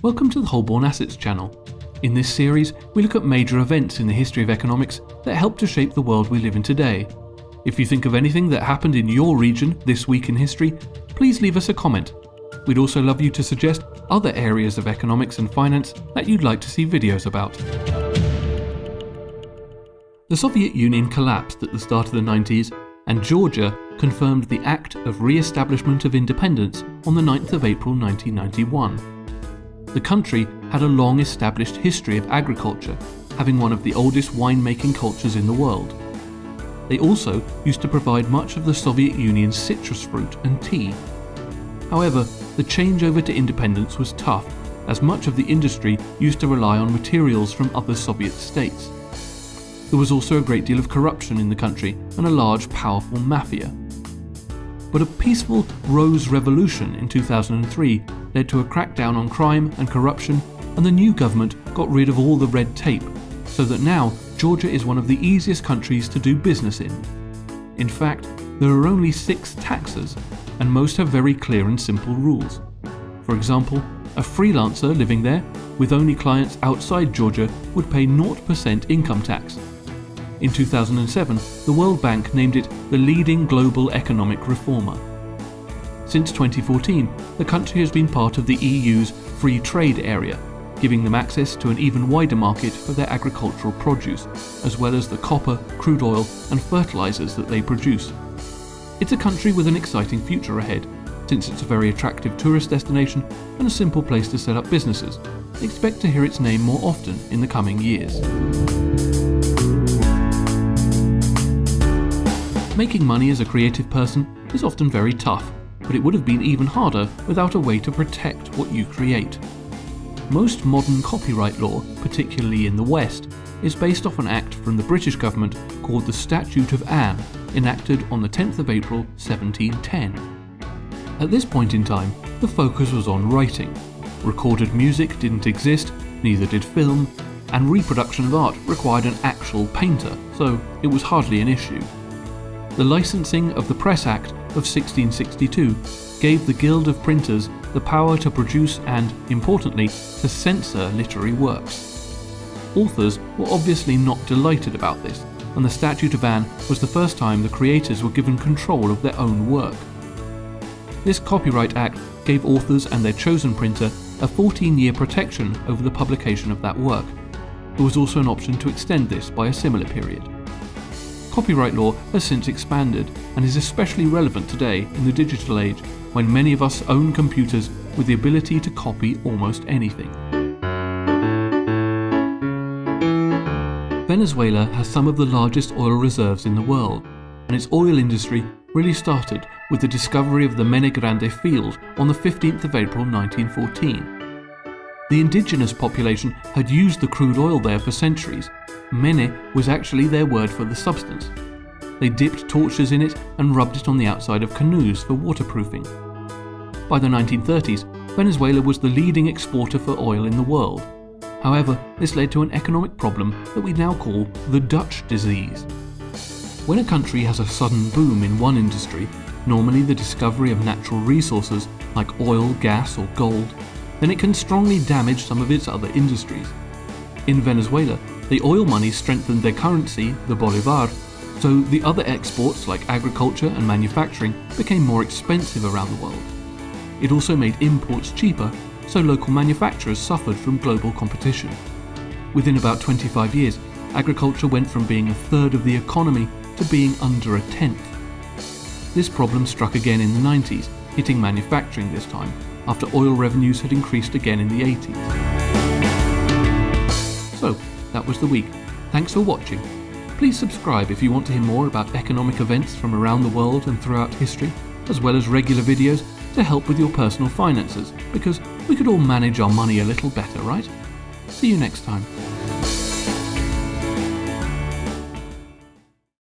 Welcome to the Holborn Assets channel. In this series, we look at major events in the history of economics that help to shape the world we live in today. If you think of anything that happened in your region this week in history, please leave us a comment. We'd also love you to suggest other areas of economics and finance that you'd like to see videos about. The Soviet Union collapsed at the start of the 90s, and Georgia confirmed the Act of Re-establishment of Independence on the 9th of April 1991. The country had a long-established history of agriculture, having one of the oldest winemaking cultures in the world. They also used to provide much of the Soviet Union's citrus fruit and tea. However, the changeover to independence was tough, as much of the industry used to rely on materials from other Soviet states. There was also a great deal of corruption in the country and a large, powerful mafia. But a peaceful Rose Revolution in 2003 led to a crackdown on crime and corruption, and the new government got rid of all the red tape, so that now Georgia is one of the easiest countries to do business in. In fact, there are only 6 taxes, and most have very clear and simple rules. For example, a freelancer living there, with only clients outside Georgia, would pay 0% income tax. In 2007, the World Bank named it the leading global economic reformer. Since 2014, the country has been part of the EU's free trade area, giving them access to an even wider market for their agricultural produce, as well as the copper, crude oil, and fertilizers that they produce. It's a country with an exciting future ahead, since it's a very attractive tourist destination and a simple place to set up businesses. Expect to hear its name more often in the coming years. Making money as a creative person is often very tough, but it would have been even harder without a way to protect what you create. Most modern copyright law, particularly in the West, is based off an act from the British government called the Statute of Mene, enacted on the 10th of April 1710. At this point in time, the focus was on writing. Recorded music didn't exist, neither did film, and reproduction of art required an actual painter, so it was hardly an issue. The licensing of the Press Act of 1662 gave the Guild of Printers the power to produce and, importantly, to censor literary works. Authors were obviously not delighted about this, and the Statute of Mene was the first time the creators were given control of their own work. This Copyright Act gave authors and their chosen printer a 14-year protection over the publication of that work. There was also an option to extend this by a similar period. Copyright law has since expanded and is especially relevant today in the digital age, when many of us own computers with the ability to copy almost anything. Venezuela has some of the largest oil reserves in the world, and its oil industry really started with the discovery of the Grande field on the 15th of April 1914. The indigenous population had used the crude oil there for centuries. Mene was actually their word for the substance. They dipped torches in it and rubbed it on the outside of canoes for waterproofing. By the 1930s, Venezuela was the leading exporter for oil in the world. However, this led to an economic problem that we now call the Dutch disease. When a country has a sudden boom in one industry, normally the discovery of natural resources like oil, gas, or gold, then it can strongly damage some of its other industries. In Venezuela, the oil money strengthened their currency, the bolivar, so the other exports like agriculture and manufacturing became more expensive around the world. It also made imports cheaper, so local manufacturers suffered from global competition. Within about 25 years, agriculture went from being a third of the economy to being under a tenth. This problem struck again in the 90s, hitting manufacturing this time, after oil revenues had increased again in the 80s. So, that was the week. Thanks for watching. Please subscribe if you want to hear more about economic events from around the world and throughout history, as well as regular videos to help with your personal finances, because we could all manage our money a little better, right? See you next time.